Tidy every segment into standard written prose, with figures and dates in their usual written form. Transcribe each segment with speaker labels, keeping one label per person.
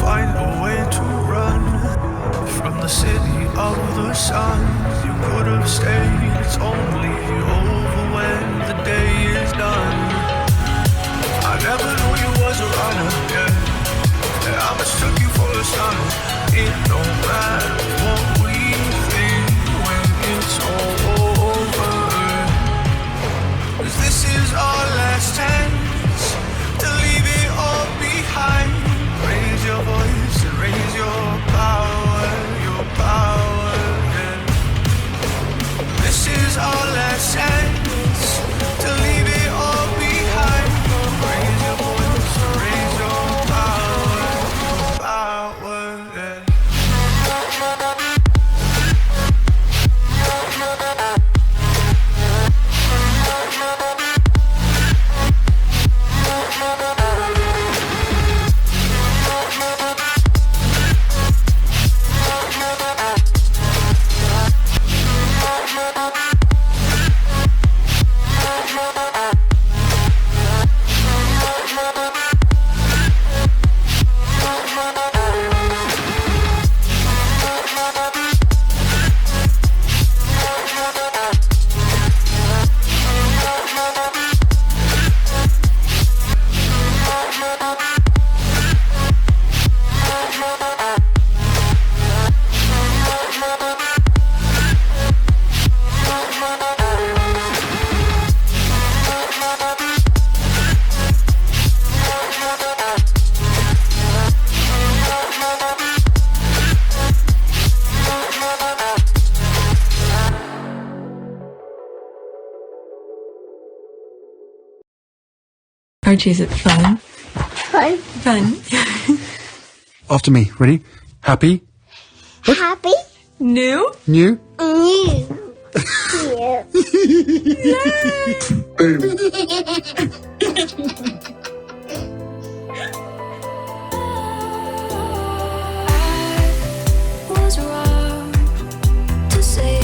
Speaker 1: find a way to run from the city of the sun. You could have stayed, it's only over when the day is done. I never knew you was a runner, yeah. I mistook you for a son. It don't matter what we think when it's all over. 'Cause this is our last chance to leave it all behind. Raise your voice and raise your power, yeah. This is our last chance to leave it all behind. Raise your voice and raise your power, yeah.
Speaker 2: Archie, is it fun?
Speaker 3: Fun.
Speaker 2: Fun.
Speaker 4: After me. Ready? Happy?
Speaker 3: Happy.
Speaker 2: New?
Speaker 4: New?
Speaker 3: New.
Speaker 5: Was wrong to say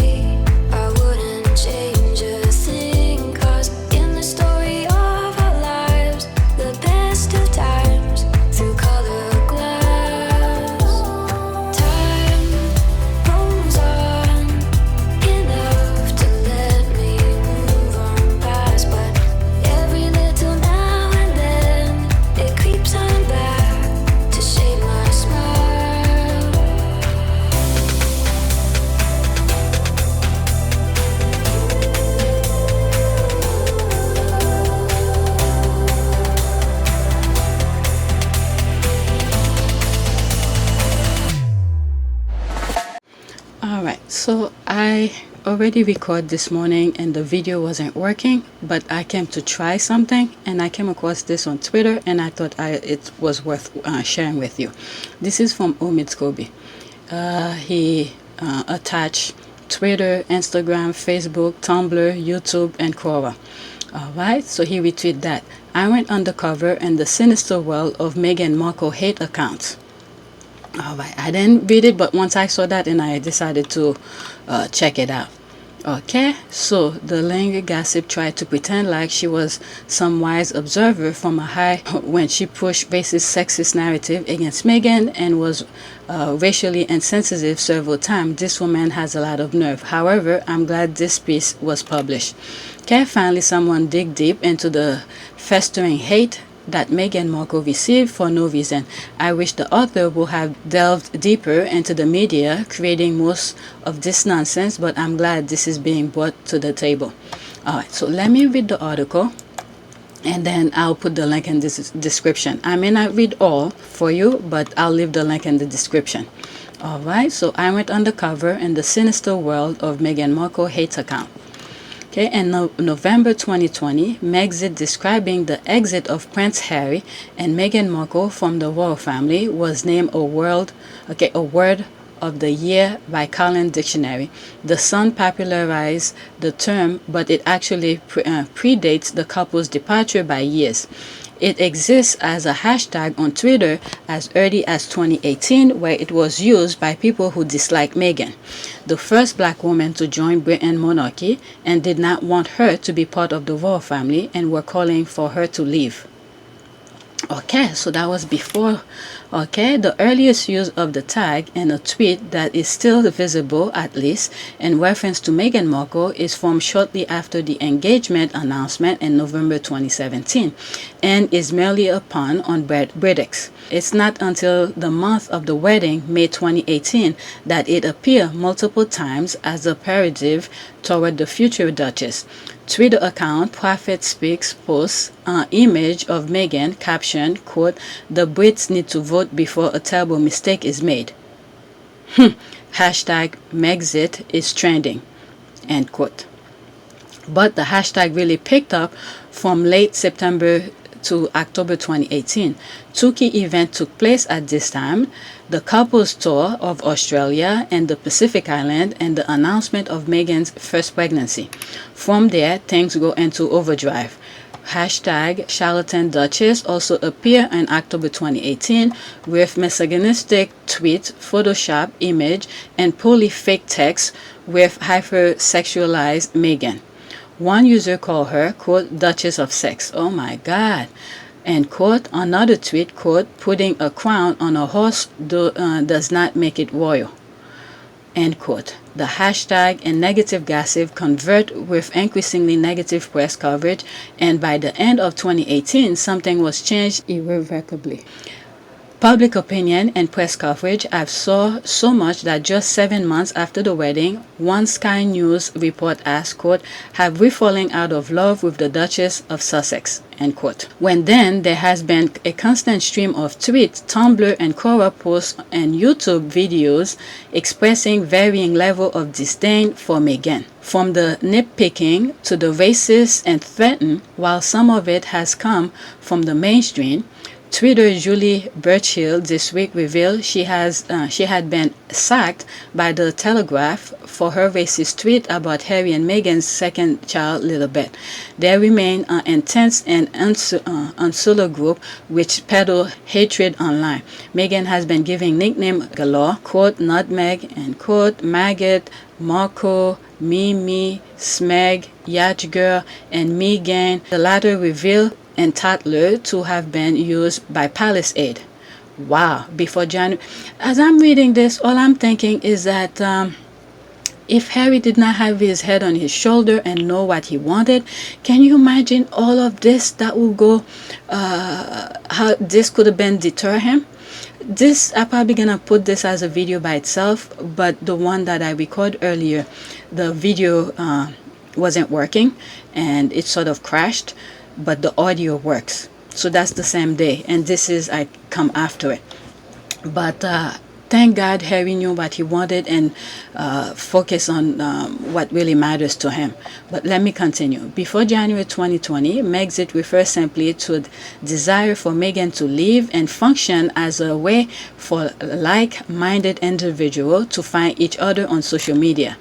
Speaker 5: I wouldn't change a thing, 'cause in the story of our lives, the best of times through colored glass, time rolls on enough to let me move on past, but every little now and then it creeps on back to shape my smile.
Speaker 6: Alright, so I already recorded this morning and the video wasn't working, but I came to try something and I came across this on Twitter and I thought it was worth sharing with you. This is from Misc. He attached Twitter, Instagram, Facebook, Tumblr, YouTube, and Quora. Alright, so he retweeted that. I went undercover in the sinister world of Meghan Markle hate accounts. Alright, I didn't read it, but once I saw that and I decided to check it out. Okay, so the Lange gossip tried to pretend like she was some wise observer from a high when she pushed racist, sexist narrative against Meghan and was racially insensitive several times. This woman has a lot of nerve. However, I'm glad this piece was published. Okay, finally someone dig deep into the festering hate that Meghan Markle received for no reason. I wish the author would have delved deeper into the media creating most of this nonsense, but I'm glad this is being brought to the table. Alright, so let me read the article and then I'll put the link in this description. I may not read all for you, but I'll leave the link in the description. Alright, so I went undercover in the sinister world of Meghan Markle hate account. Okay, in November 2020, Megxit describing the exit of Prince Harry and Meghan Markle from the royal family was named a word of the year by Collins Dictionary. The Sun popularized the term, but it actually predates the couple's departure by years. It exists as a hashtag on Twitter as early as 2018, where it was used by people who dislike Meghan, the first black woman to join Britain monarchy, and did not want her to be part of the royal family and were calling for her to leave. Okay, so that was before Okay, the earliest use of the tag in a tweet that is still visible, at least, in reference to Meghan Markle is from shortly after the engagement announcement in November 2017 and is merely a pun on Brexit. It's not until the month of the wedding, May 2018, that it appeared multiple times as a pejorative toward the future Duchess. Twitter account Prophet Speaks posts an image of Meghan captioned, quote, "The Brits need to vote before a terrible mistake is made." Hashtag Megxit is trending, end quote. But the hashtag really picked up from late September to October 2018. Two key events took place at this time: the couple's tour of Australia and the Pacific Island, and the announcement of Meghan's first pregnancy. From there, things go into overdrive. Hashtag Charlatan Duchess also appeared in October 2018 with misogynistic tweet, Photoshop image, and poorly fake text with hypersexualized Meghan. One user called her, quote, Duchess of Sex. Oh my God. And quote, another tweet, quote, putting a crown on a horse does not make it royal. End quote. The hashtag and negative gossip convert with increasingly negative press coverage, and by the end of 2018, something was changed irrevocably. Public opinion and press coverage have saw so much that just 7 months after the wedding, one Sky News report asked, quote, have we fallen out of love with the Duchess of Sussex, end quote. When then there has been a constant stream of tweets, Tumblr and Quora posts and YouTube videos expressing varying level of disdain for Meghan. From the nitpicking to the racist and threatened, while some of it has come from the mainstream. Twitter Julie Birchill this week revealed she had been sacked by the Telegraph for her racist tweet about Harry and Meghan's second child, Lilibet. There remain an intense and insular group which peddle hatred online. Meghan has been giving nickname galore, quote, Nutmeg, and quote, Maggot, Markle, Mimi, Smeg, Yacht Girl, and Megan. The latter revealed and toddler to have been used by Palace Aid. Wow. Before January. As I'm reading this, all I'm thinking is that if Harry did not have his head on his shoulder and know what he wanted, can you imagine all of this that will go, how this could have been deter him? This, I'm probably gonna put this as a video by itself, but the one that I recorded earlier, the video wasn't working and it sort of crashed, but the audio works. So that's the same day, and this is, I come after it. But thank God Harry knew what he wanted and focus on what really matters to him. But let me continue. Before January 2020, Megxit refers simply to a desire for Meghan to live and function as a way for like-minded individuals to find each other on social media.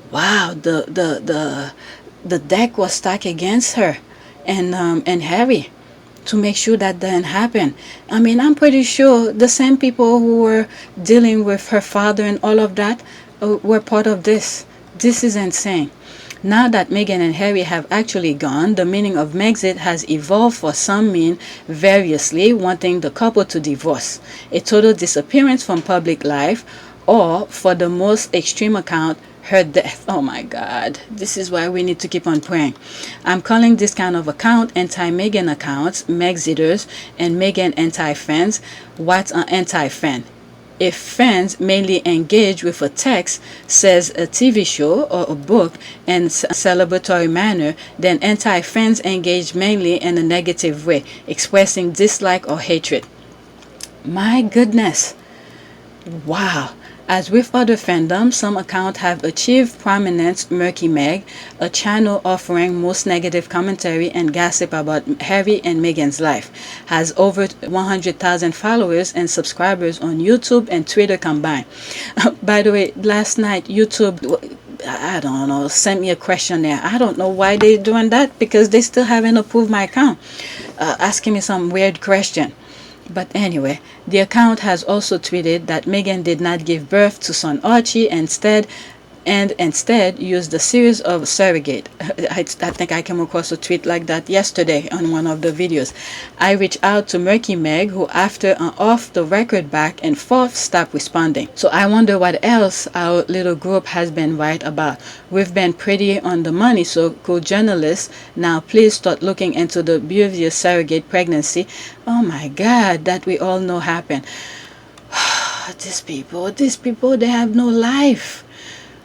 Speaker 6: Wow, the deck was stacked against her and Harry to make sure that didn't happen. I mean, I'm pretty sure the same people who were dealing with her father and all of that were part of this. This is insane. Now that Meghan and Harry have actually gone, the meaning of Megxit has evolved. For some mean variously wanting the couple to divorce, a total disappearance from public life, or for the most extreme account, her death. Oh my God, this is why we need to keep on praying. I'm calling this kind of account anti-Meghan accounts, Megxiters, and Meghan anti-fans. What's an anti-fan? If fans mainly engage with a text, says a TV show or a book in a celebratory manner, then anti-fans engage mainly in a negative way, expressing dislike or hatred. My goodness. Wow. As with other fandoms, some accounts have achieved prominence. Murky Meg, a channel offering most negative commentary and gossip about Harry and Meghan's life, has over 100,000 followers and subscribers on YouTube and Twitter combined. By the way, last night YouTube, I don't know, sent me a questionnaire. I don't know why they're doing that, because they still haven't approved my account, asking me some weird question. But anyway, the account has also tweeted that Meghan did not give birth to son Archie. Instead, and instead used a series of surrogate. I think I came across a tweet like that yesterday on one of the videos. I reached out to Murky Meg, who after an off-the-record back and forth stopped responding. So I wonder what else our little group has been right about. We've been pretty on the money, so could journalists now please start looking into the obvious surrogate pregnancy? Oh my God, that we all know happened. These people, they have no life.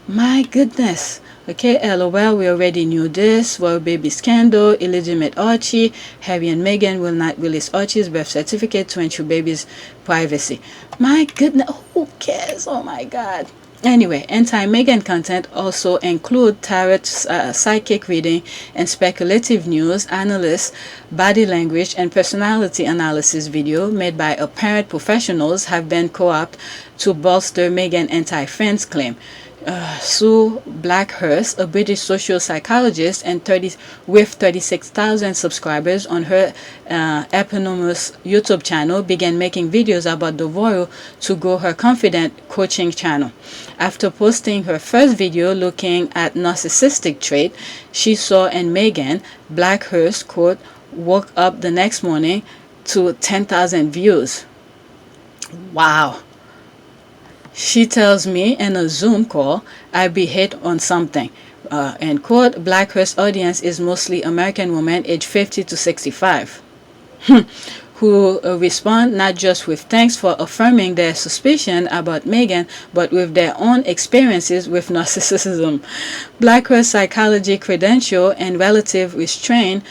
Speaker 6: My goodness. Okay, LOL, we already knew this. Well, baby scandal, illegitimate Archie. Harry and Meghan will not release Archie's birth certificate to ensure baby's privacy. My goodness, who cares? Oh my God. Anyway, anti-Meghan content also include tarot, psychic reading, and speculative news, analysis, body language, and personality analysis video made by apparent professionals have been co-opted to bolster Meghan anti-fans claim. Sue Blackhurst, a British social psychologist and with 36,000 subscribers on her eponymous YouTube channel, began making videos about the royal to grow her confident coaching channel. After posting her first video looking at narcissistic trait she saw in Meghan, Blackhurst, quote, woke up the next morning to 10,000 views. Wow. She tells me in a Zoom call, I be hit on something. End quote. Blackhurst's audience is mostly American women aged 50 to 65. Who respond not just with thanks for affirming their suspicion about Meghan, but with their own experiences with narcissism. Blackhurst's psychology credential and relative restraint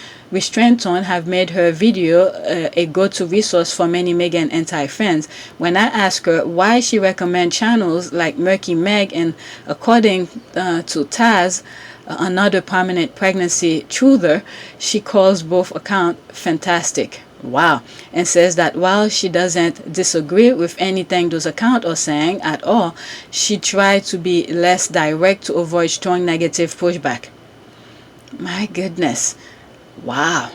Speaker 6: tone have made her video a go-to resource for many Meghan anti-fans. When I ask her why she recommends channels like Murky Meg, and according to Taz, another prominent pregnancy truther, she calls both accounts fantastic. Wow. And says that while she doesn't disagree with anything those accounts are saying at all, she tried to be less direct to avoid strong negative pushback. My goodness. Wow.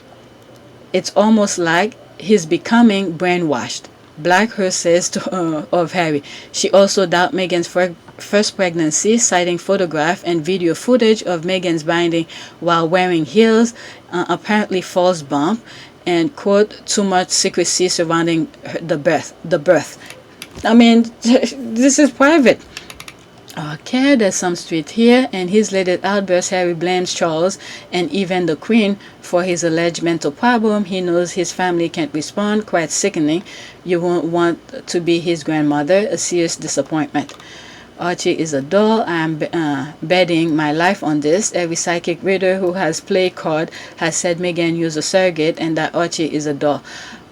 Speaker 6: It's almost like he's becoming brainwashed. Blackhurst says of Harry. She also doubts Meghan's first pregnancy, citing photograph and video footage of Meghan's binding while wearing heels, apparently false bump, and quote, too much secrecy surrounding the birth. I mean, this is private. Okay, there's some street here. And his latest outburst, Harry blames Charles and even the Queen for his alleged mental problem. He knows his family can't respond. Quite sickening. You won't want to be his grandmother. A serious disappointment. Archie is a doll. I'm betting my life on this. Every psychic reader who has played card has said Meghan used a surrogate and that Archie is a doll.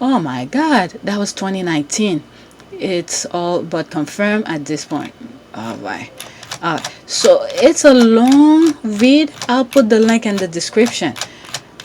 Speaker 6: Oh my God, that was 2019. It's all but confirmed at this point. Alright, so it's a long read. I'll put the link in the description.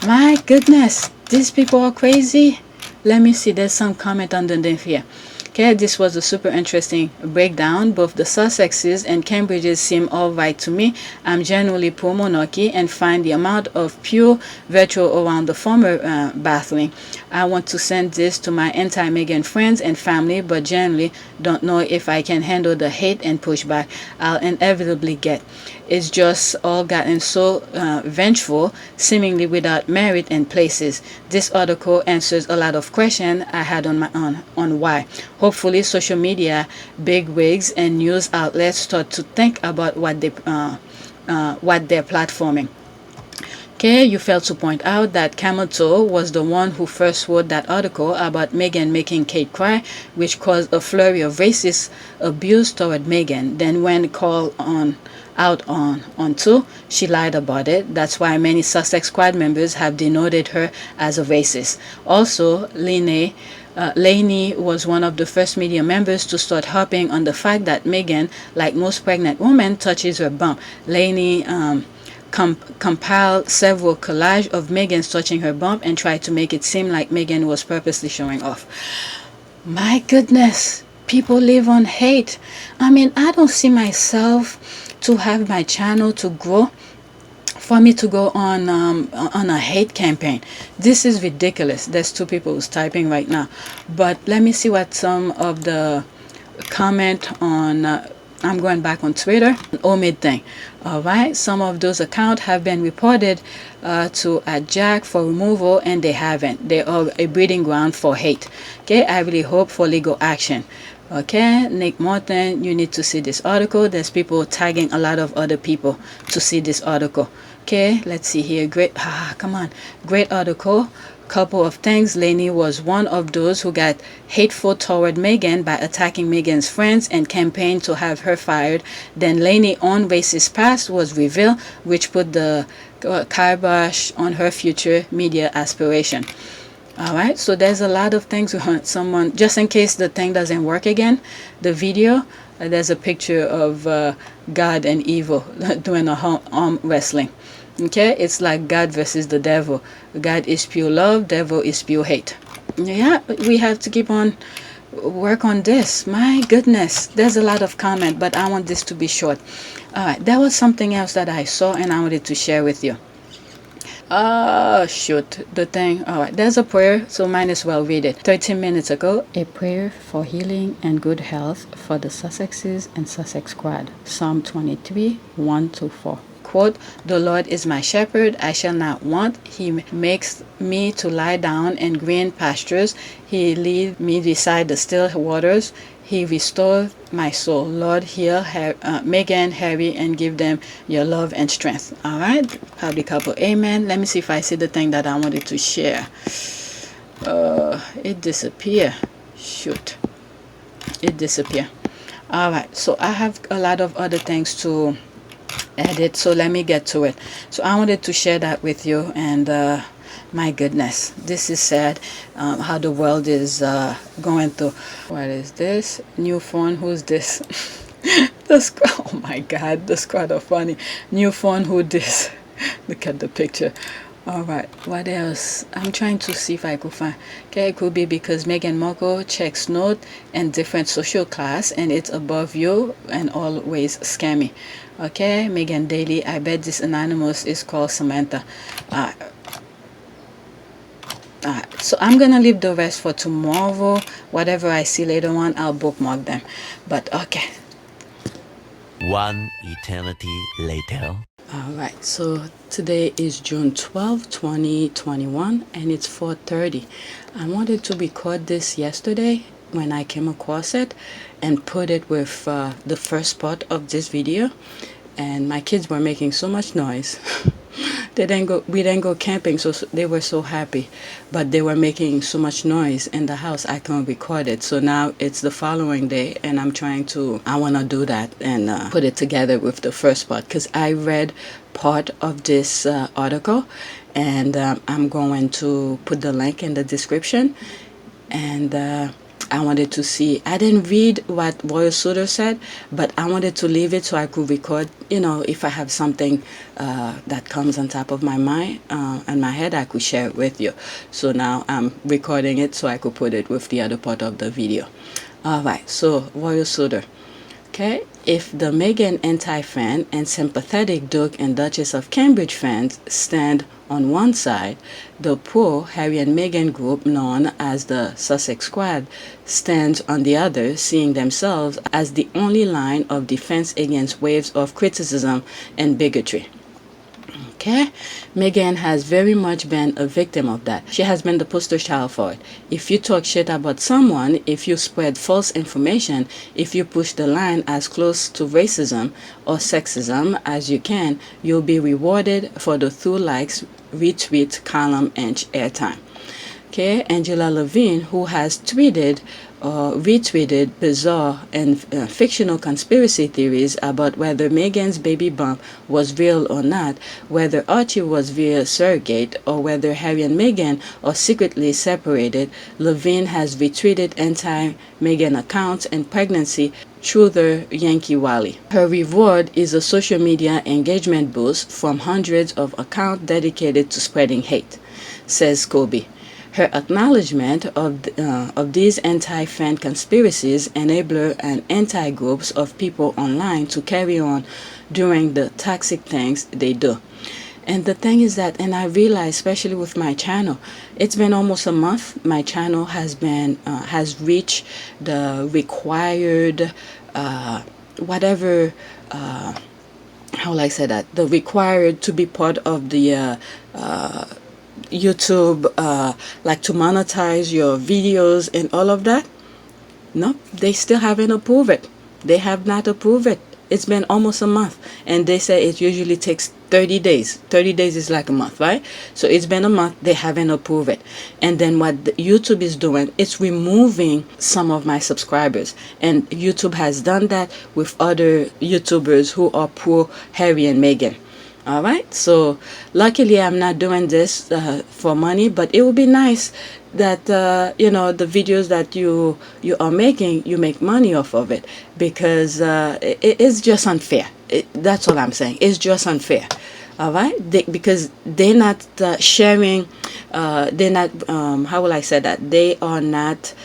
Speaker 6: My goodness, these people are crazy. Let me see, there's some comment underneath here. Okay, this was a super interesting breakdown. Both the Sussexes and Cambridges seem alright to me. I'm generally pro-monarchy and find the amount of pure virtue around the former baffling. I want to send this to my anti-Meghan friends and family, but generally don't know if I can handle the hate and pushback I'll inevitably get. It's just all gotten so vengeful, seemingly without merit in places. This article answers a lot of questions I had on why. Hopefully, social media bigwigs and news outlets start to think about what they're platforming. Okay, you failed to point out that Camoto was the one who first wrote that article about Meghan making Kate cry, which caused a flurry of racist abuse toward Meghan. Then when called out on two, she lied about it. That's why many Sussex squad members have denoted her as a racist. Also, Lainey was one of the first media members to start harping on the fact that Meghan, like most pregnant women, touches her bump. Lainey compiled several collages of Meghan touching her bump and tried to make it seem like Meghan was purposely showing off. My goodness, people live on hate. I mean, I don't see myself to have my channel to grow for me to go on a hate campaign. This is ridiculous. There's two people who's typing right now, but let me see what some of the comment on I'm going back on Twitter, an omid thing. All right, some of those accounts have been reported to Jack for removal, and they haven't. They are a breeding ground for hate. Okay, I really hope for legal action. Okay, Nick Morton, you need to see this article. There's people tagging a lot of other people to see this article. Okay, let's see here. Great, come on, great article. Couple of things. Lainey was one of those who got hateful toward Meghan by attacking Meghan's friends and campaigned to have her fired. Then Lainey's own racist past was revealed, which put the kibosh on her future media aspiration. All right, so there's a lot of things. Someone, just in case the thing doesn't work again, the video, there's a picture of God and evil doing a arm wrestling. Okay, it's like God versus the devil. God is pure love, devil is pure hate. Yeah, we have to keep on work on this. My goodness, there's a lot of comment, but I want this to be short. All right, there was something else that I saw and I wanted to share with you. Shoot, the thing. All right, there's a prayer, so might as well read it. 13 minutes ago, a prayer for healing and good health for the Sussexes and Sussex squad. Psalm 23, 1-4. Quote, the Lord is my shepherd, I shall not want. He makes me to lie down in green pastures. He leads me beside the still waters. He restored my soul. Lord, heal Meghan, Harry, and give them your love and strength. All right, happy couple, amen. Let me see if I see the thing that I wanted to share. It disappeared. Shoot, it disappeared. All right, so I have a lot of other things to edit, so let me get to it. So I wanted to share that with you, and my goodness, this is sad, how the world is going through. What is this? New phone, who's this? Oh my god, the squad are funny. New phone, who this? Look at the picture. All right, what else? I'm trying to see if I could find. Okay, it could be because Meghan Markle checks note and different social class, and it's above you and always scammy. Okay, Meghan Daily, I bet this anonymous is called Samantha. So I'm gonna leave the rest for tomorrow. Whatever I see later on, I'll bookmark them. But okay.
Speaker 7: One eternity later.
Speaker 6: Alright, so today is June 12, 2021, and it's 4:30. I wanted to record this yesterday when I came across it and put it with the first part of this video, and my kids were making so much noise. We didn't go camping, so they were so happy, but they were making so much noise in the house I couldn't record it. So now it's the following day, and I want to do that and put it together with the first part, because I read part of this article, and I'm going to put the link in the description. And I wanted to see, I didn't read what Royal Suitor said, but I wanted to leave it so I could record, if I have something that comes on top of my mind and my head, I could share it with you. So now I'm recording it so I could put it with the other part of the video. All right, so Royal Suitor. Okay, if the Meghan anti-fan and sympathetic Duke and Duchess of Cambridge fans stand on one side, the pro-Harry and Meghan group known as the Sussex Squad stands on the other, seeing themselves as the only line of defense against waves of criticism and bigotry. Okay, Meghan has very much been a victim of that. She has been the poster child for it. If you talk shit about someone, if you spread false information, if you push the line as close to racism or sexism as you can, you'll be rewarded for the through likes, retweet, column, and airtime. Okay, Angela Levine, who has tweeted or retweeted bizarre and fictional conspiracy theories about whether Meghan's baby bump was real or not, whether Archie was via surrogate, or whether Harry and Meghan are secretly separated. Levine has retweeted anti-Meghan accounts and pregnancy truther Yankee Wally. Her reward is a social media engagement boost from hundreds of accounts dedicated to spreading hate, says Kobe. Her acknowledgement of these anti-fan conspiracies enable and anti-groups of people online to carry on doing the toxic things they do. And the thing is that, and I realize, especially with my channel, it's been almost a month. My channel has reached the required whatever, how will I say that, the required to be part of the YouTube, like to monetize your videos and all of that. No, they still haven't approved it. They have not approved it. It's been almost a month, and they say it usually takes 30 days. 30 days is like a month, right? So it's been a month, they haven't approved it. And then what YouTube is doing, it's removing some of my subscribers. And YouTube has done that with other YouTubers who are pro Harry and Meghan. All right, so luckily I'm not doing this for money, but it would be nice that the videos that you are making, you make money off of it, because it's just unfair. That's all I'm saying. It's just unfair. All right, because they're not sharing. They're not. How will I say that? They are not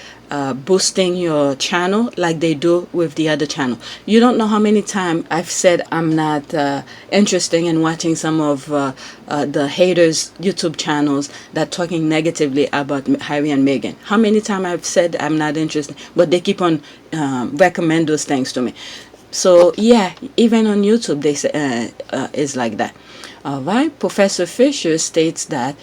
Speaker 6: boosting your channel like they do with the other channel. You don't know how many times I've said I'm not interested in watching some of the haters YouTube channels that talking negatively about Harry and Meghan. How many times I've said I'm not interested, but they keep on recommend those things to me. So yeah, even on YouTube they say it's like that. All right, Professor Fisher states that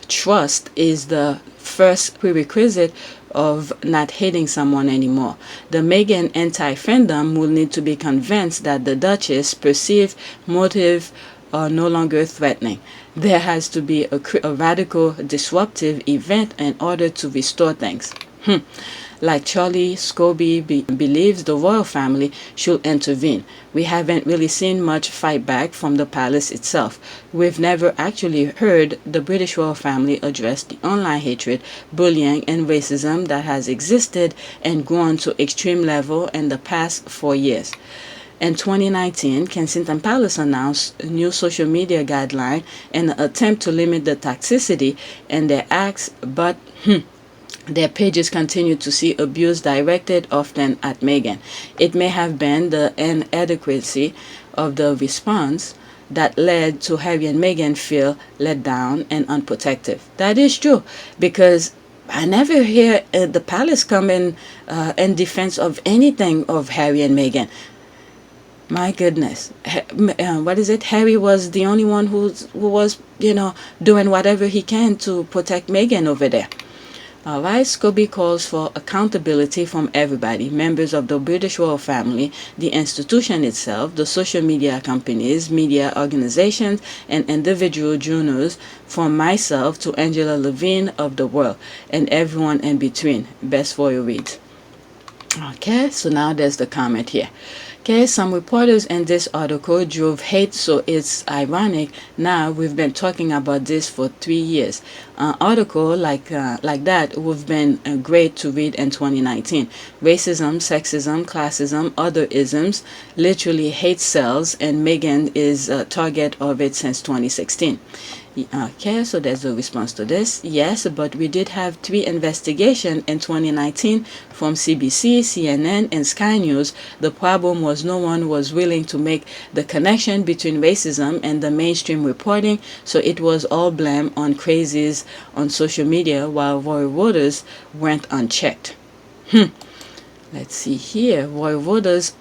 Speaker 6: trust is the first prerequisite of not hating someone anymore. The Meghan anti-fandom will need to be convinced that the Duchess' perceived motive are no longer threatening. There has to be a radical disruptive event in order to restore things. Like Charlie Scobie believes the royal family should intervene. We haven't really seen much fight back from the palace itself. We've never actually heard the British royal family address the online hatred, bullying, and racism that has existed and grown to extreme level in the past 4 years. In 2019, Kensington Palace announced a new social media guideline in an attempt to limit the toxicity in their acts, but their pages continue to see abuse directed often at Meghan. It may have been the inadequacy of the response that led to Harry and Meghan feel let down and unprotected. That is true, because I never hear the palace come in defense of anything of Harry and Meghan. My goodness, what is it? Harry was the only one who was, doing whatever he can to protect Meghan over there. All right, Scobie calls for accountability from everybody, members of the British royal family, the institution itself, the social media companies, media organizations, and individual journalists, from myself to Angela Levine of The World, and everyone in between. Best for your read. Okay, so now there's the comment here. Okay, some reporters in this article drove hate, so it's ironic. Now we've been talking about this for 3 years. Article like that would have been great to read in 2019. Racism, sexism, classism, other isms, literally hate sells, and Meghan is a target of it since 2016. Okay, so there's a response to this. Yes, but we did have 3 investigations in 2019 from CBC, CNN, and Sky News. The problem was no one was willing to make the connection between racism and the mainstream reporting, so it was all blame on crazies on social media while royal voters went unchecked. Let's see here. Royal voters,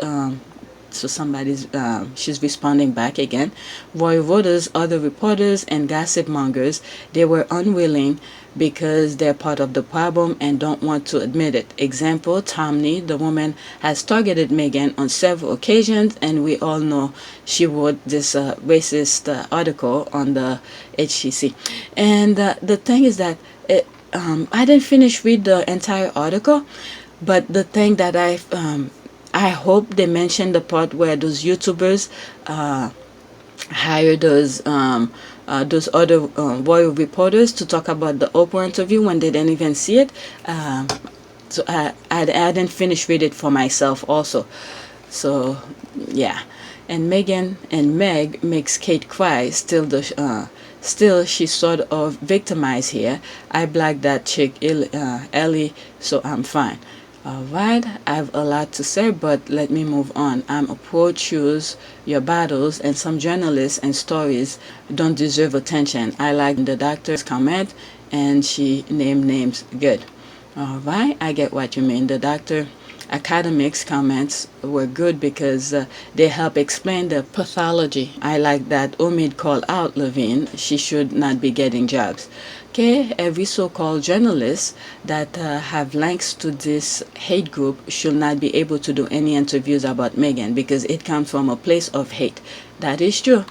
Speaker 6: so somebody's she's responding back again. Royal voters, other reporters, and gossip mongers, they were unwilling because they're part of the problem and don't want to admit it. Example, Tomney, the woman, has targeted Meghan on several occasions, and we all know she wrote this racist article on the HCC. And the thing is that I didn't finish read the entire article, but the thing that I hope they mention the part where those YouTubers hired those other royal reporters to talk about the Oprah interview when they didn't even see it. So I didn't finish read it for myself also. So yeah, and Meghan and Meg makes Kate cry. Still she's sort of victimized here. I blacked that chick Ellie, so I'm fine. Alright, I have a lot to say, but let me move on. I'm a pro choose your battles, and some journalists and stories don't deserve attention. I like the doctor's comment, and she named names. Good. Alright, I get what you mean. The doctor academics comments were good because they help explain the pathology. I like that Omid called out Levine. She should not be getting jobs. Okay, every so-called journalist that have links to this hate group should not be able to do any interviews about Meghan because it comes from a place of hate. That is true.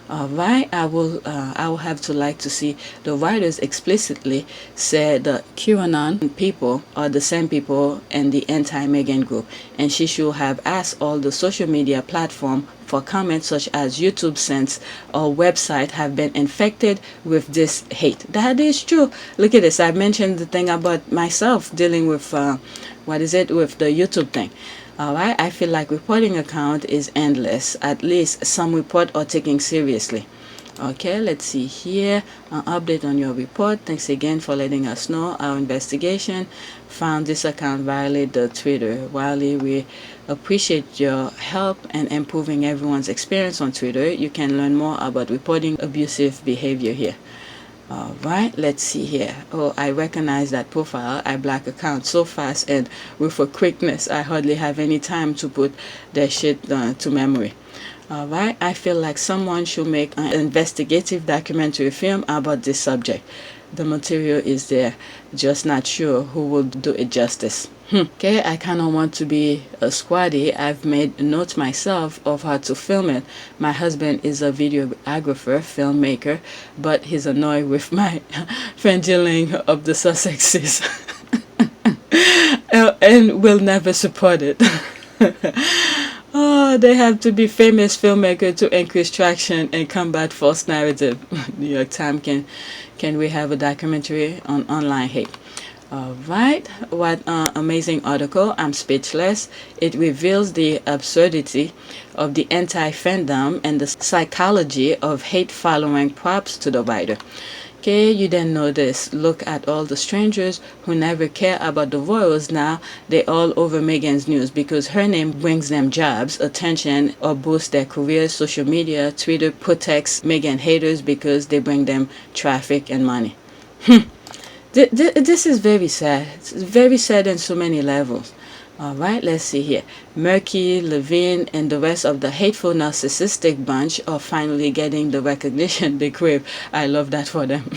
Speaker 6: Alright, I will have to like to see the writers explicitly say the QAnon people are the same people in the anti-Meghan group, and she should have asked all the social media platform for comments such as YouTube, since our website have been infected with this hate. That is true. Look at this. I mentioned the thing about myself dealing with with the YouTube thing. Alright, I feel like reporting account is endless. At least some report are taken seriously. Okay, let's see here. An update on your report. Thanks again for letting us know. Our investigation found this account violate the Twitter. Wiley, we appreciate your help in improving everyone's experience on Twitter. You can learn more about reporting abusive behavior here. Alright, let's see here. Oh, I recognize that profile. I black account so fast and with a quickness I hardly have any time to put their shit to memory. Alright, I feel like someone should make an investigative documentary film about this subject. The material is there, just not sure who will do it justice. Okay, I kind of want to be a squaddy. I've made notes myself of how to film it. My husband is a videographer, filmmaker, but he's annoyed with my fangirling of the Sussexes and will never support it. Oh, they have to be famous filmmaker to increase traction and combat false narrative. New York Times, can we have a documentary on online hate? Alright, what an amazing article. I'm speechless. It reveals the absurdity of the anti-fandom and the psychology of hate following. Props to the writer. Okay, you didn't know this. Look at all the strangers who never care about the royals now. They all over Meghan's news because her name brings them jobs, attention, or boosts their careers. Social media, Twitter protects Meghan haters because they bring them traffic and money. This is very sad. It's very sad on so many levels. Alright, let's see here. Murky, Levine, and the rest of the hateful narcissistic bunch are finally getting the recognition they crave. I love that for them.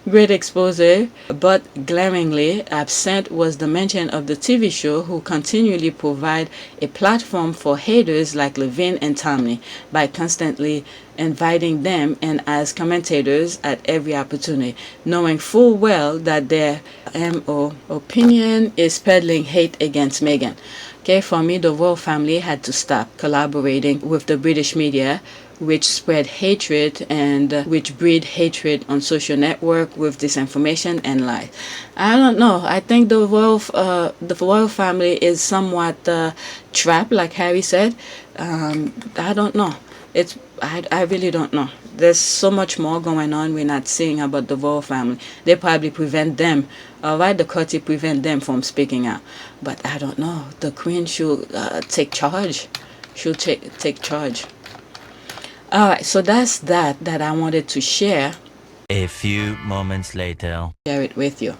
Speaker 6: Great expose, but glaringly absent was the mention of the TV show who continually provide a platform for haters like Levine and Tomney by constantly inviting them in as commentators at every opportunity, knowing full well that their MO opinion is peddling hate against Meghan. Okay, for me, the royal family had to stop collaborating with the British media, which spread hatred and which breed hatred on social network with disinformation and lies. I don't know. I think the royal family is somewhat trapped, like Harry said. I don't know. I really don't know. There's so much more going on we're not seeing about the royal family. They probably prevent them, the court prevent them from speaking out. But I don't know. The Queen should take charge. Should take charge. Alright, so that's that I wanted to share.
Speaker 7: A few moments later.
Speaker 6: Share it with you.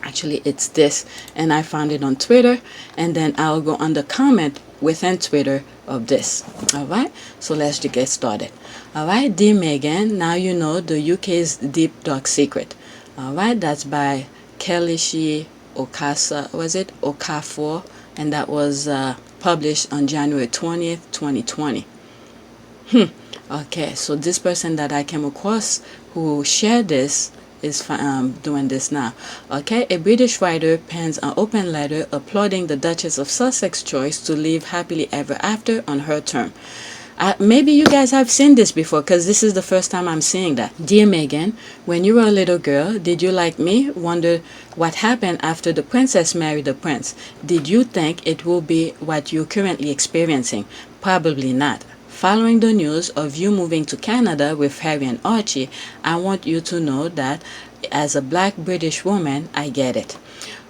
Speaker 6: Actually, it's this, and I found it on Twitter, and then I'll go on the comment within Twitter of this. Alright, so let's just get started. Alright, Dear Meghan, now you know the UK's deep dark secret. Alright, that's by Kelishi Okafor, and that was published on January 20th, 2020. Okay, so this person that I came across who shared this is doing this now. Okay, a British writer pens an open letter applauding the Duchess of Sussex choice to live happily ever after on her term. Maybe you guys have seen this before, because this is the first time I'm seeing that. Dear Meghan, when you were a little girl, did you, like me, wonder what happened after the princess married the prince? Did you think it will be what you're currently experiencing? Probably not. Following the news of you moving to Canada with Harry and Archie, I want you to know that as a black British woman, I get it.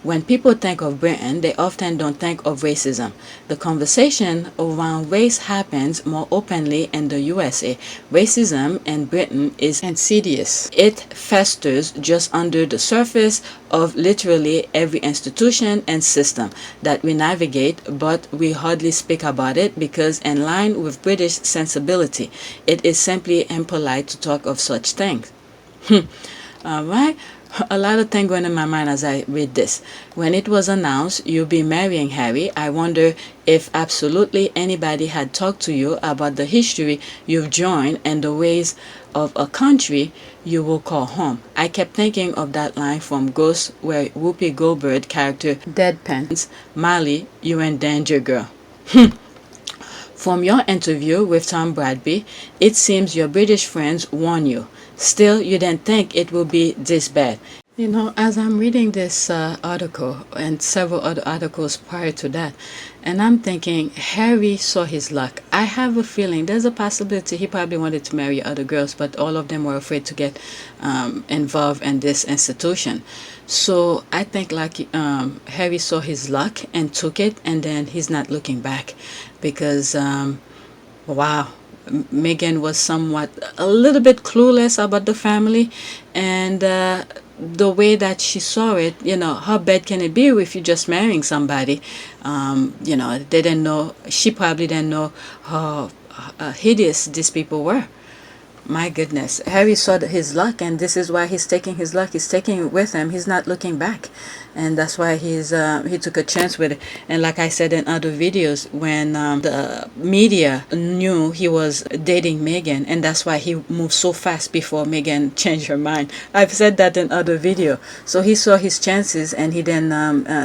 Speaker 6: When people think of Britain, they often don't think of racism. The conversation around race happens more openly in the USA. Racism in Britain is insidious. It festers just under the surface of literally every institution and system that we navigate, but we hardly speak about it because, in line with British sensibility, it is simply impolite to talk of such things. All right. A lot of things going in my mind as I read this. When it was announced you'll be marrying Harry, I wonder if absolutely anybody had talked to you about the history you've joined and the ways of a country you will call home. I kept thinking of that line from Ghost where Whoopi Goldberg character deadpans, "Molly, you in danger, girl." From your interview with Tom Bradby, it seems your British friends warn you. Still, you didn't think it would be this bad. You know, as I'm reading this article and several other articles prior to that, and I'm thinking, Harry saw his luck. I have a feeling there's a possibility he probably wanted to marry other girls, but all of them were afraid to get involved in this institution. So I think like Harry saw his luck and took it, and then he's not looking back because, wow. Meghan was somewhat a little bit clueless about the family, and the way that she saw it, you know, how bad can it be if you're just marrying somebody? You know, they didn't know, she probably didn't know how hideous these people were. My goodness, Harry saw his luck, and this is why he's taking his luck. He's taking it with him. He's not looking back, and that's why he took a chance with it. And like I said in other videos, when the media knew he was dating Meghan, and that's why he moved so fast before Meghan changed her mind. I've said that in other video. So he saw his chances and he didn't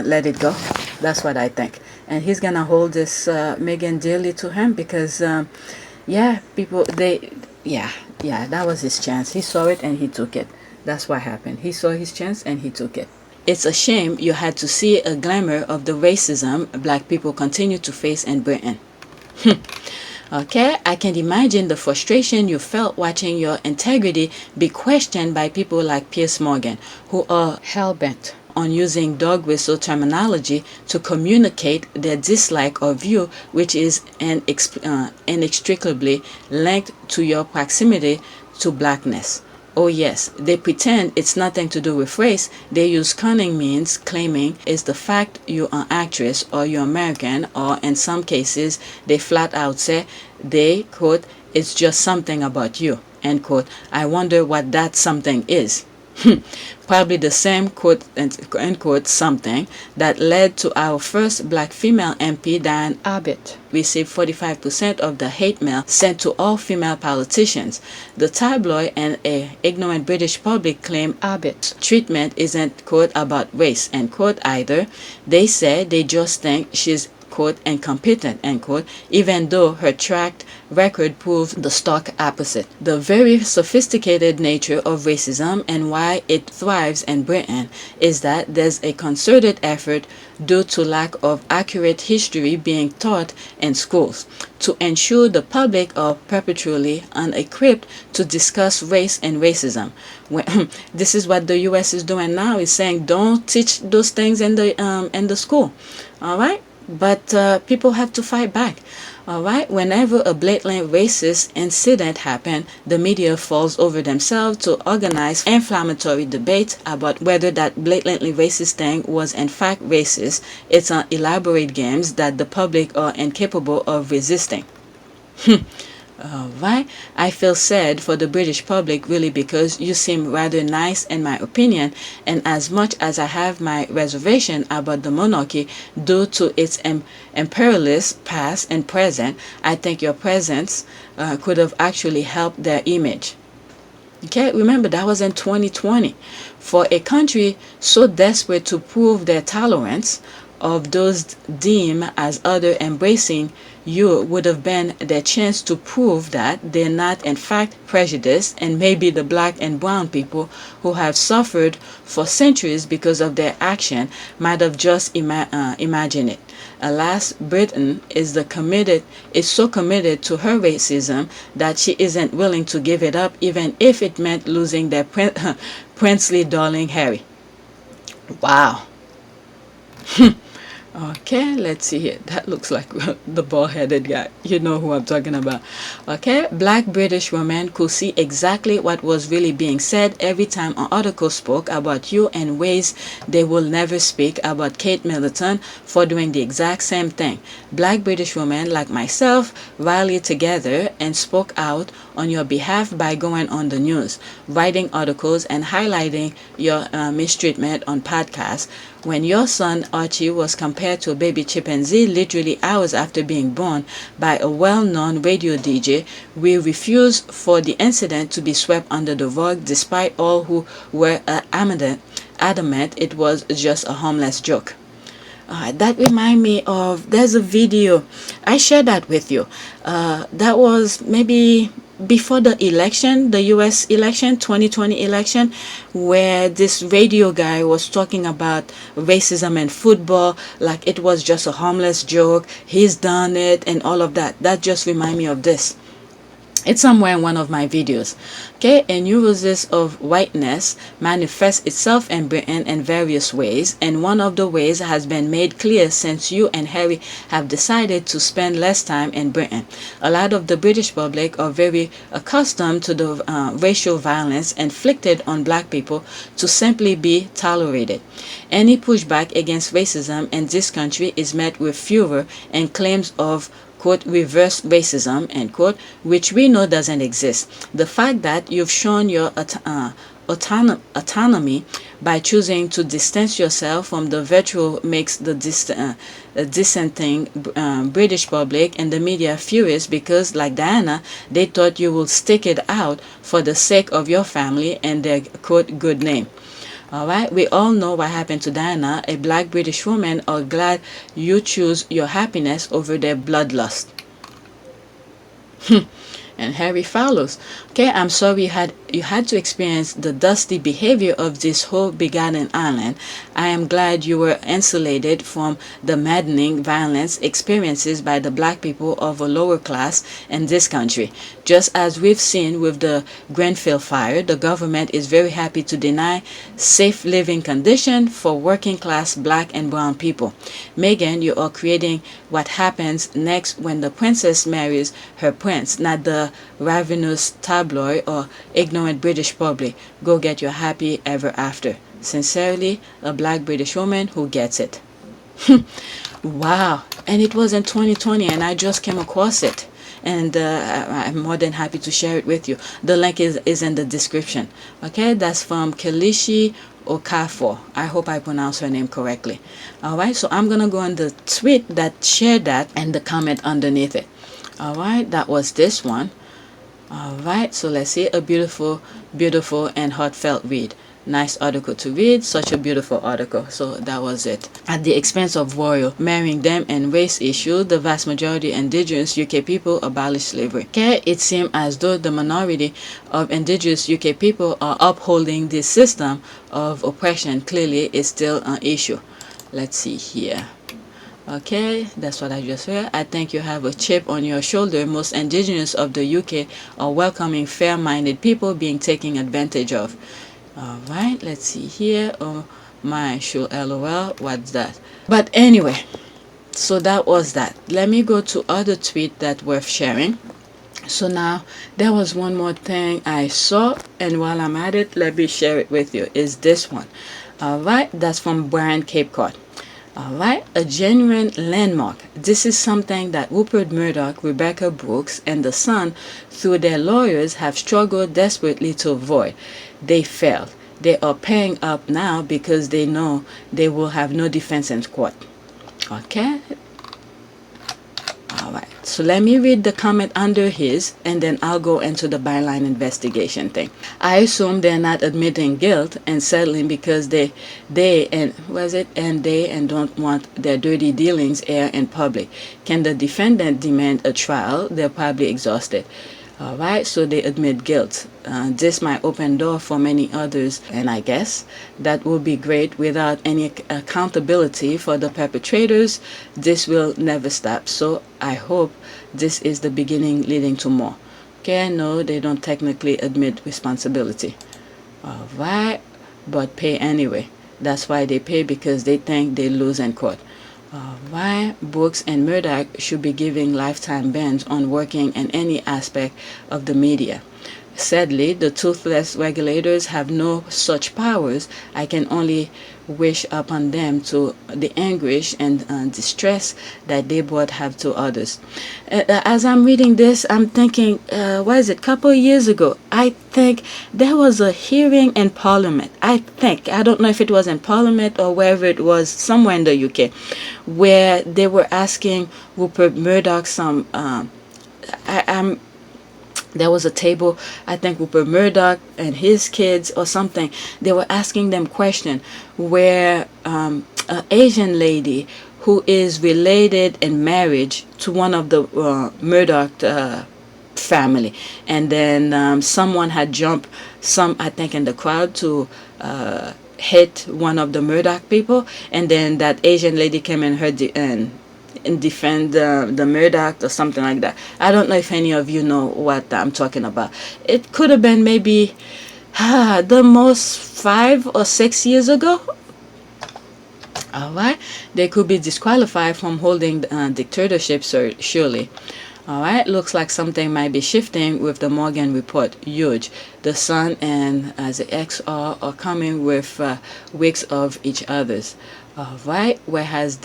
Speaker 6: let it go. That's what I think, and he's gonna hold this Meghan dearly to him because, yeah, people Yeah, that was his chance. He saw it and he took it. That's what happened. He saw his chance and he took it. It's a shame you had to see a glimmer of the racism black people continue to face in Britain. Okay, I can imagine the frustration you felt watching your integrity be questioned by people like Piers Morgan, who are hell-bent on using dog whistle terminology to communicate their dislike of you, which is inextricably linked to your proximity to blackness. Oh yes, they pretend it's nothing to do with race. They use cunning means, claiming it's the fact you're an actress or you're American, or in some cases, they flat out say they, quote, "it's just something about you," end quote. I wonder what that something is. Probably the same, quote, end quote, something that led to our first black female MP, Diane Abbott, received 45% of the hate mail sent to all female politicians. The tabloid and a ignorant British public claim Abbott's treatment isn't, quote, about race, end quote, either. They say they just think she's, quote, incompetent, end quote, even though her track record proves the stark opposite. The very sophisticated nature of racism and why it thrives in Britain is that there's a concerted effort due to lack of accurate history being taught in schools to ensure the public are perpetually unequipped to discuss race and racism. This is what the US is doing now, is saying don't teach those things in the school. All right? But people have to fight back. All right, whenever a blatantly racist incident happens, the media falls over themselves to organize inflammatory debate about whether that blatantly racist thing was in fact racist. It's an elaborate games that the public are incapable of resisting. Alright, I feel sad for the British public really, because you seem rather nice in my opinion, and as much as I have my reservation about the monarchy due to its imperialist past and present, I think your presence could have actually helped their image. Okay, remember that was in 2020. For a country so desperate to prove their tolerance of those deemed as other embracing you would have been their chance to prove that they're not in fact prejudiced, and maybe the black and brown people who have suffered for centuries because of their action might have just imagined it. Alas, Britain is so committed to her racism that she isn't willing to give it up, even if it meant losing their princely darling Harry. Wow. Okay, let's see here. That looks like the bald-headed guy. You know who I'm talking about. Okay, black British women could see exactly what was really being said every time an article spoke about you in ways they will never speak about Kate Middleton for doing the exact same thing. Black British women like myself rallied together and spoke out on your behalf by going on the news, writing articles, and highlighting your mistreatment on podcasts. When your son Archie was compared to a baby chimpanzee literally hours after being born by a well-known radio DJ, we refused for the incident to be swept under the rug despite all who were adamant it was just a harmless joke. That remind me of, there's a video, I shared that with you. That was maybe before the election, the US election, 2020 election, where this radio guy was talking about racism and football like it was just a harmless joke, he's done it and all of that. That just remind me of this. It's somewhere in one of my videos. Okay, a neurosis of whiteness manifests itself in Britain in various ways, and one of the ways has been made clear since you and Harry have decided to spend less time in Britain. A lot of the British public are very accustomed to the racial violence inflicted on black people to simply be tolerated. Any pushback against racism in this country is met with furor and claims of quote, reverse racism, end quote, which we know doesn't exist. The fact that you've shown your autonomy by choosing to distance yourself from the virtual makes the dissenting British public and the media furious because, like Diana, they thought you would stick it out for the sake of your family and their, quote, good name. Alright, we all know what happened to Diana. A black British woman are glad you choose your happiness over their bloodlust. And Harry follows. Okay, I'm sorry you had to experience the dusty behavior of this whole begotten island. I am glad you were insulated from the maddening violence experiences by the black people of a lower class in this country. Just as we've seen with the Grenfell fire, the government is very happy to deny safe living conditions for working class black and brown people. Meghan, you are creating what happens next when the princess marries her prince, not the ravenous tabloid or ignorant British public. Go get your happy ever after. Sincerely, a black British woman who gets it. Wow. And it was in 2020 and I just came across it. And I'm more than happy to share it with you. The link is in the description. Okay, that's from Kalishi Okafor. I hope I pronounced her name correctly. Alright, so I'm gonna go on the tweet that shared that and the comment underneath it. Alright, that was this one. Alright, so let's see. A beautiful and heartfelt read. Nice article to read, such a beautiful article. So that was it. At the expense of royal, marrying them and race issue, the vast majority of indigenous UK people abolished slavery. Okay, it seems as though the minority of indigenous UK people are upholding this system of oppression. Clearly, it's still an issue. Let's see here. Okay, that's what I just read. I think you have a chip on your shoulder. Most indigenous of the UK are welcoming fair-minded people being taken advantage of. Alright, let's see here. Oh my, sure, lol, what's that? But anyway, so that was that. Let me go to other tweet that worth sharing. So now, there was one more thing I saw, and while I'm at it, let me share it with you. Is this one. Alright, that's from Brian Cape Cod. Alright, a genuine landmark. This is something that Rupert Murdoch, Rebecca Brooks, and the Sun, through their lawyers, have struggled desperately to avoid. They failed. They are paying up now because they know they will have no defense in court. Okay? Alright, so let me read the comment under his, and then I'll go into the byline investigation thing. I assume they're not admitting guilt and settling because they don't want their dirty dealings aired in public. Can the defendant demand a trial? They're probably exhausted. Alright, so they admit guilt. This might open door for many others, and I guess that will be great. Without any accountability for the perpetrators, this will never stop. So I hope this is the beginning leading to more. Okay, no, they don't technically admit responsibility. Alright, but pay anyway. That's why they pay, because they think they lose in court. Why Brooks and Murdoch should be giving lifetime bans on working in any aspect of the media. Sadly, the toothless regulators have no such powers. I can only wish upon them to the anguish and distress that they both have to others. As I'm reading this, I'm thinking, what is it, couple of years ago, I think there was a hearing in Parliament. I don't know if it was in Parliament or wherever it was, somewhere in the UK, where they were asking Rupert Murdoch some, there was a table, I think Rupert Murdoch and his kids or something, they were asking them question where an Asian lady who is related in marriage to one of the Murdoch family, and then someone had jumped I think in the crowd to hit one of the Murdoch people, and then that Asian lady came and heard and defend the Murdoch or something like that. I don't know if any of you know what I'm talking about. It could have been maybe the most 5 or 6 years ago. Alright, they could be disqualified from holding dictatorship, surely. Alright, looks like something might be shifting with the Morgan report. Huge. The Sun and the XR are coming with weeks of each other's. Alright, where has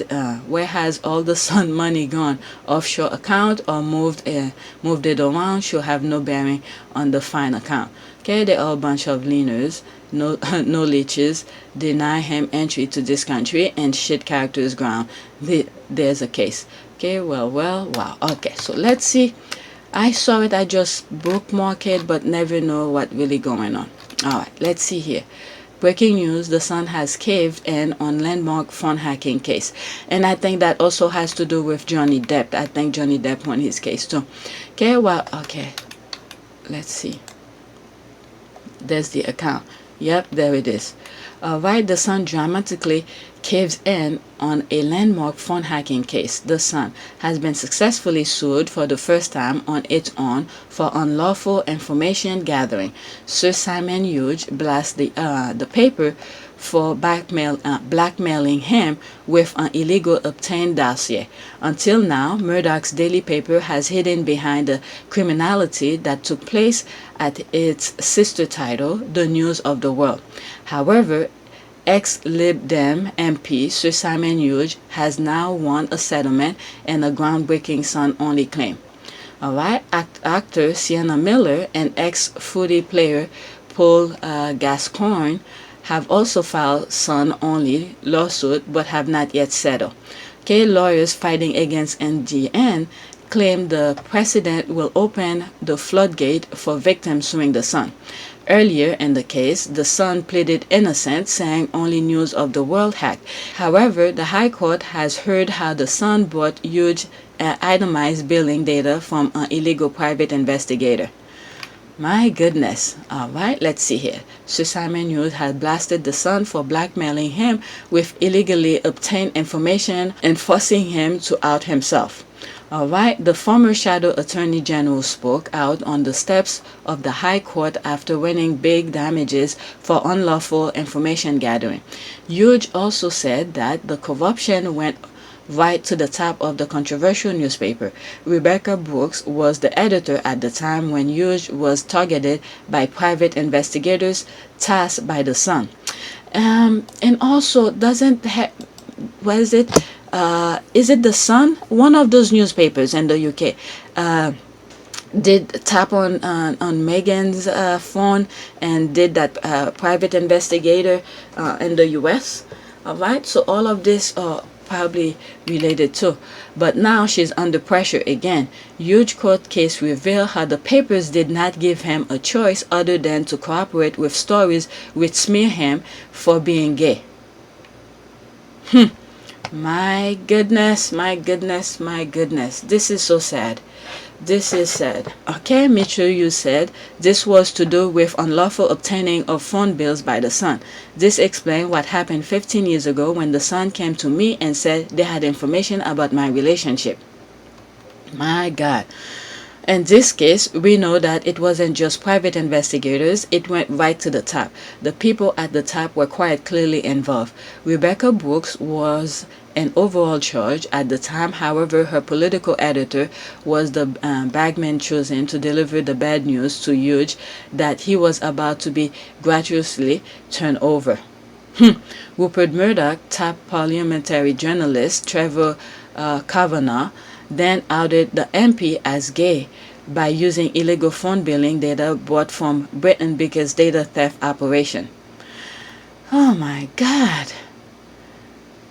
Speaker 6: all the Sun money gone? Offshore account or moved it around should have no bearing on the fine account. Okay, they're all a bunch of leaners, no leeches, deny him entry to this country, and shit characters ground. There's a case. Okay, wow. Okay, so let's see. I saw it, I just bookmarked it, but never know what really going on. Alright, let's see here. Breaking news, the Sun has caved in on landmark phone hacking case. And I think that also has to do with Johnny Depp. I think Johnny Depp won his case too. Okay, let's see. There's the account. Yep, there it is. Alright, the Sun dramatically caves in on a landmark phone hacking case. The Sun has been successfully sued for the first time on its own for unlawful information gathering. Sir Simon Hughes blasts the paper for blackmailing him with an illegal obtained dossier. Until now, Murdoch's daily paper has hidden behind the criminality that took place at its sister title, The News of the World. However, ex-Lib Dem MP Sir Simon Hughes has now won a settlement and a groundbreaking Sun-only claim. Alright, actor Sienna Miller and ex-footy player Paul Gascoigne have also filed Sun-only lawsuit but have not yet settled. Okay, lawyers fighting against NGN claim the precedent will open the floodgate for victims suing the Sun. Earlier in the case, the Sun pleaded innocent, saying only News of the World hacked. However, the High Court has heard how the Sun bought huge itemized billing data from an illegal private investigator. My goodness. Alright, let's see here. Sir Simon Hughes has blasted the Sun for blackmailing him with illegally obtained information and forcing him to out himself. Alright, the former Shadow Attorney General spoke out on the steps of the High Court after winning big damages for unlawful information gathering. Hughes also said that the corruption went right to the top of the controversial newspaper. Rebecca Brooks was the editor at the time when Hughes was targeted by private investigators tasked by the Sun. And also, is it the Sun? One of those newspapers in the UK did tap on Meghan's phone and did that private investigator in the US. Alright, so all of this probably related too. But now she's under pressure again. Huge court case revealed how the papers did not give him a choice other than to cooperate with stories which smear him for being gay. My goodness. This is so sad. This is sad. Okay, Mitchell, you said this was to do with unlawful obtaining of phone bills by the Sun. This explained what happened 15 years ago when the Sun came to me and said they had information about my relationship. My God. In this case, we know that it wasn't just private investigators, it went right to the top. The people at the top were quite clearly involved. Rebecca Brooks was an overall charge at the time. However, her political editor was the bagman chosen to deliver the bad news to Hughes that he was about to be gratuitously turned over. Rupert Murdoch, top parliamentary journalist Trevor Kavanagh, then outed the MP as gay by using illegal phone billing data bought from Britain because data theft operation. Oh my God.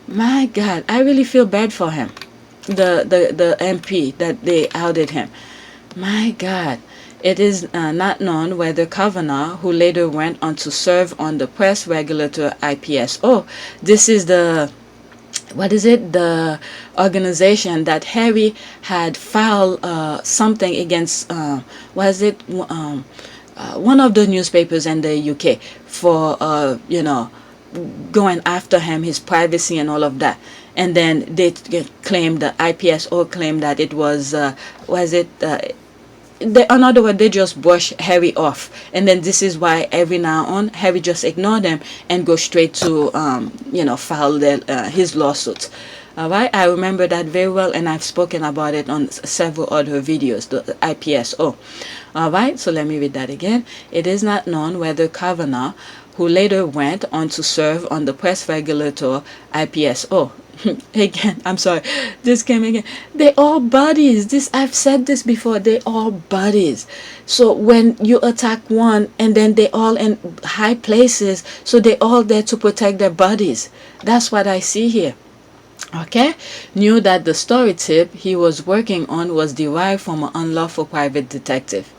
Speaker 6: My God, I really feel bad for him. The MP that they outed him. My God. It is not known whether Kavanagh, who later went on to serve on the press regulator IPSO, this is the the organization that Harry had filed something against, one of the newspapers in the UK for, going after him, his privacy and all of that. And then they claimed, the IPSO claimed that it was, in other words, they just brush Harry off, and then this is why every now and on Harry just ignore them and go straight to file his lawsuits. All right, I remember that very well, and I've spoken about it on several other videos, the IPSO. All right, so let me read that again. It is not known whether Kavanagh, who later went on to serve on the press regulator IPSO, again, I'm sorry, this came again. They all buddies. I've said this before. They all buddies. So when you attack one, and then they all in high places, so they all there to protect their buddies. That's what I see here. Okay, knew that the story tip he was working on was derived from an unlawful private detective.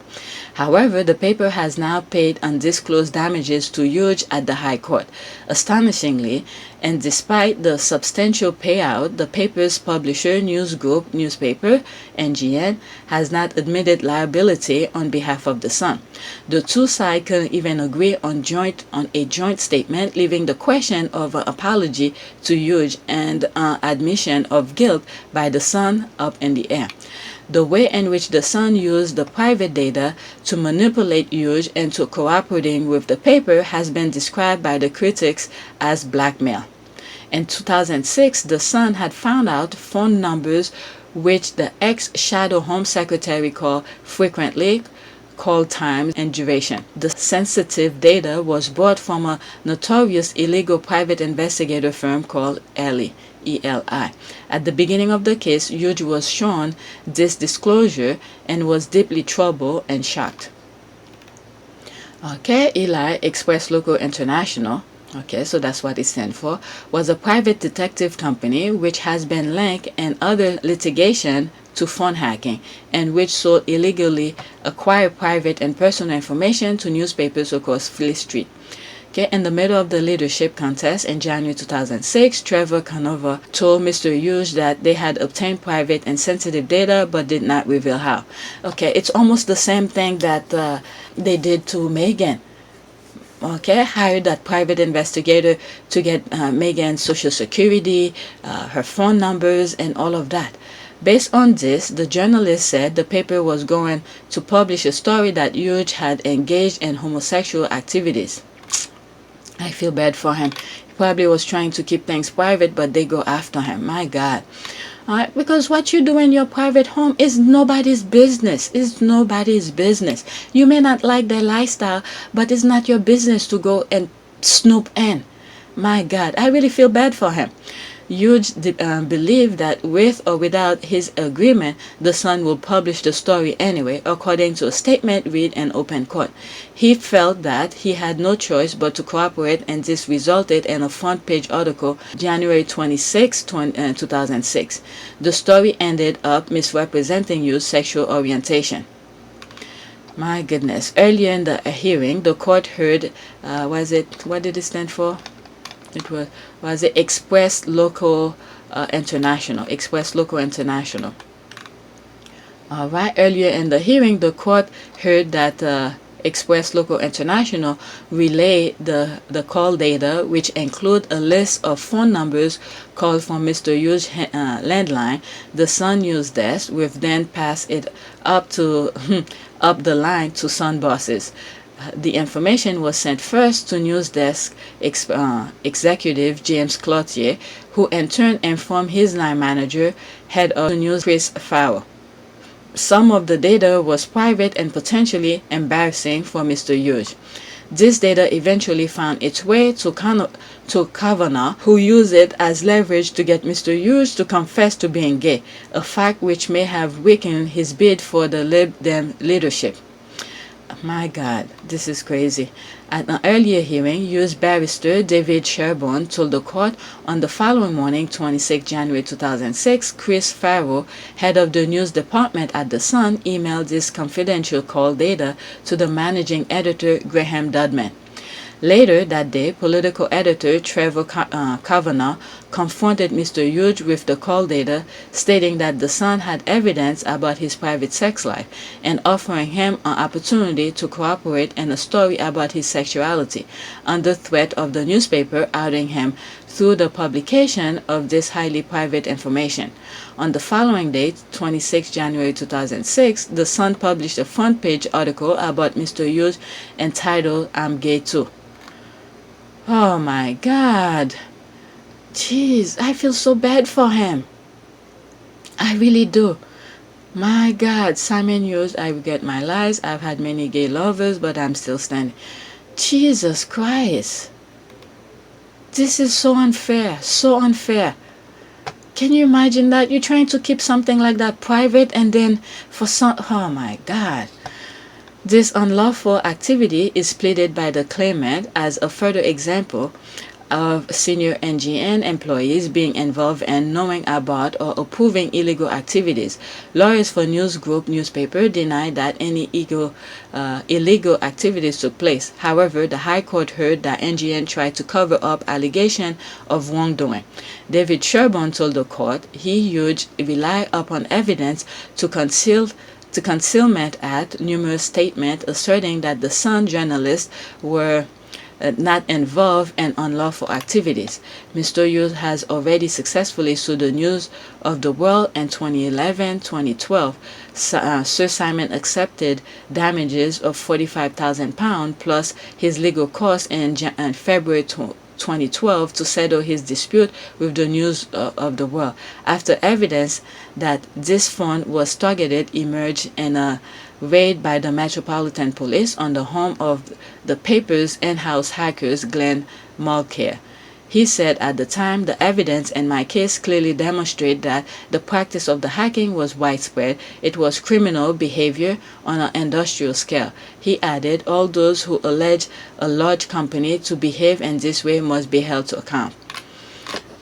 Speaker 6: However, the paper has now paid undisclosed damages to Hughes at the High Court. Astonishingly, and despite the substantial payout, the paper's publisher News Group newspaper, NGN, has not admitted liability on behalf of the Sun. The two sides couldn't even agree on a joint statement, leaving the question of an apology to Hughes and admission of guilt by the Sun up in the air. The way in which the Sun used the private data to manipulate Hughes into cooperating with the paper has been described by the critics as blackmail. In 2006, the Sun had found out phone numbers which the ex-Shadow Home Secretary called frequently, call times, and duration. The sensitive data was bought from a notorious illegal private investigator firm called ELI. At the beginning of the case, Hughes was shown this disclosure and was deeply troubled and shocked. Okay, ELI, Express Local International, okay, so that's what it stands for, was a private detective company which has been linked in other litigation to phone hacking, and which sold illegally acquired private and personal information to newspapers across Fleet Street. Okay, in the middle of the leadership contest in January 2006, Trevor Kavanagh told Mr. Hughes that they had obtained private and sensitive data but did not reveal how. Okay, it's almost the same thing that they did to Meghan. Okay, hired that private investigator to get Meghan's social security, her phone numbers, and all of that. Based on this, the journalist said the paper was going to publish a story that Hughes had engaged in homosexual activities. I feel bad for him. He probably was trying to keep things private, but they go after him. My God. Because what you do in your private home is nobody's business. It's nobody's business. You may not like their lifestyle, but it's not your business to go and snoop in. My God, I really feel bad for him. Hughes believed that with or without his agreement, the Sun will publish the story anyway, according to a statement read in open court. He felt that he had no choice but to cooperate, and this resulted in a front-page article January 26, 2006. The story ended up misrepresenting Hughes' sexual orientation. My goodness. Earlier in the hearing, the court heard, what did it stand for? It was it Express Local International. Express Local International. All right. Earlier in the hearing, the court heard that Express Local International relayed the call data, which include a list of phone numbers called from Mr. Hughes' landline. The Sun News desk will then pass it up to up the line to Sun bosses. The information was sent first to news desk executive James Cloutier, who in turn informed his line manager, head of news Chris Farrell. Some of the data was private and potentially embarrassing for Mr. Hughes. This data eventually found its way to Kavanaugh, who used it as leverage to get Mr. Hughes to confess to being gay, a fact which may have weakened his bid for the Lib Dem leadership. My God, this is crazy. At an earlier hearing, U.S. barrister David Sherborne told the court on the following morning, 26 January 2006, Chris Farrell, head of the news department at The Sun, emailed this confidential call data to the managing editor Graham Dudman. Later that day, political editor Trevor Kavanaugh confronted Mr. Hughes with the call data, stating that The Sun had evidence about his private sex life and offering him an opportunity to cooperate in a story about his sexuality, under threat of the newspaper outing him through the publication of this highly private information. On the following date, 26 January 2006, The Sun published a front-page article about Mr. Hughes entitled, "I'm Gay Too." Oh my God. Jeez, I feel so bad for him. I really do. My God, Simon Hughes, I regret my lies. I've had many gay lovers, but I'm still standing. Jesus Christ. This is so unfair, so unfair. Can you imagine that? You're trying to keep something like that private, and then for some, oh my God. This unlawful activity is pleaded by the claimant as a further example of senior NGN employees being involved in knowing about or approving illegal activities. Lawyers for News Group newspaper denied that any illegal activities took place. However, the High Court heard that NGN tried to cover up allegations of wrongdoing. David Sherborne told the court he Hughes relied upon evidence to Concealment Act numerous statements asserting that the Sun journalists were not involved in unlawful activities. Mr. Hughes has already successfully sued the News of the World in 2011-2012. Sir Simon accepted damages of £45,000 plus his legal costs in February 2012 to settle his dispute with the News of the World, after evidence that this fund was targeted emerged in a raid by the Metropolitan Police on the home of the paper's in-house hackers, Glenn Markle. He said at the time, "The evidence in my case clearly demonstrated that the practice of the hacking was widespread. It was criminal behavior on an industrial scale." He added, "All those who allege a large company to behave in this way must be held to account."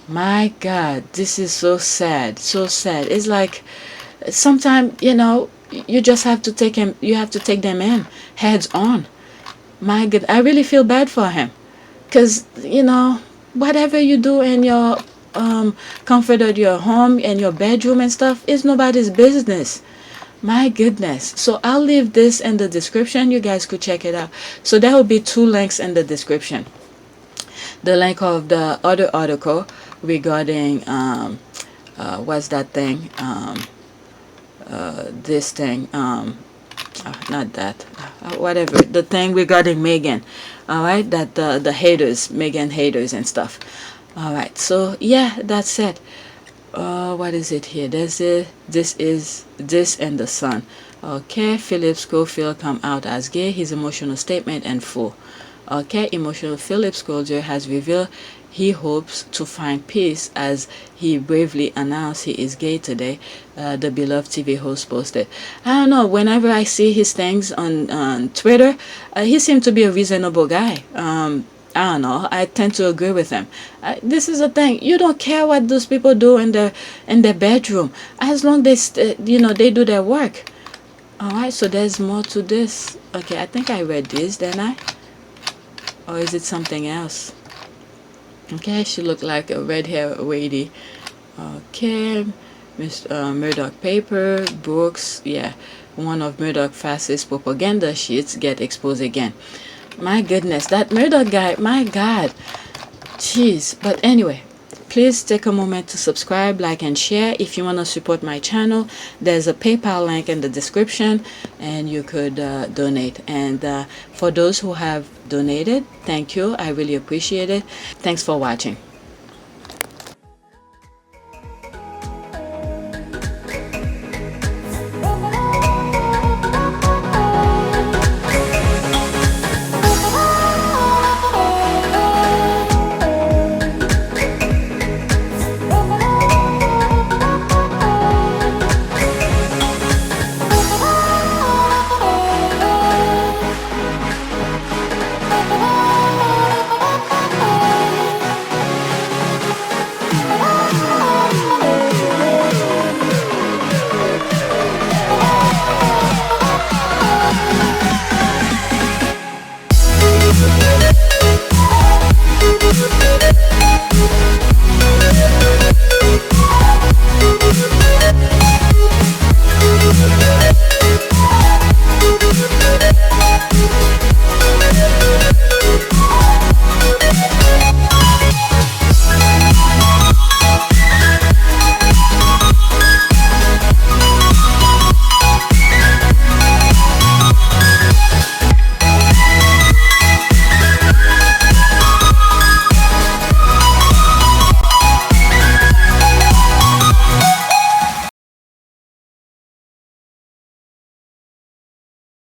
Speaker 6: My God, this is so sad, so sad. It's like sometimes, you just have to take him, you have to take them in heads on. My God, I really feel bad for him, because whatever you do in your comfort of your home and your bedroom and stuff is nobody's business. My goodness. So I'll leave this in the description. You guys could check it out. So there will be 2 links in the description. The link of the other article regarding what's that thing? This thing. Not that. Whatever. The thing regarding Meghan. Alright, that the haters, Meghan haters and stuff. Alright, so yeah, that's it. What is it here? This is this and the Sun. Okay, Philip Schofield come out as gay. His emotional statement in full. Okay, emotional Philip Schofield has revealed he hopes to find peace as he bravely announced he is gay today, the beloved TV host posted. I don't know, whenever I see his things on Twitter, he seems to be a reasonable guy. I don't know, I tend to agree with him. This is the thing, you don't care what those people do in their bedroom, as long as they do their work. Alright, so there's more to this. Okay, I think I read this, didn't I? Or is it something else? Okay, she looked like a red hair lady. Okay, Murdoch paper, books, yeah, one of Murdoch fastest propaganda sheets get exposed again. My goodness, that Murdoch guy, my God, jeez. But anyway, please take a moment to subscribe, like, and share. If you want to support my channel, there's a PayPal link in the description, and you could donate. And for those who have donated, thank you. I really appreciate it. Thanks for watching.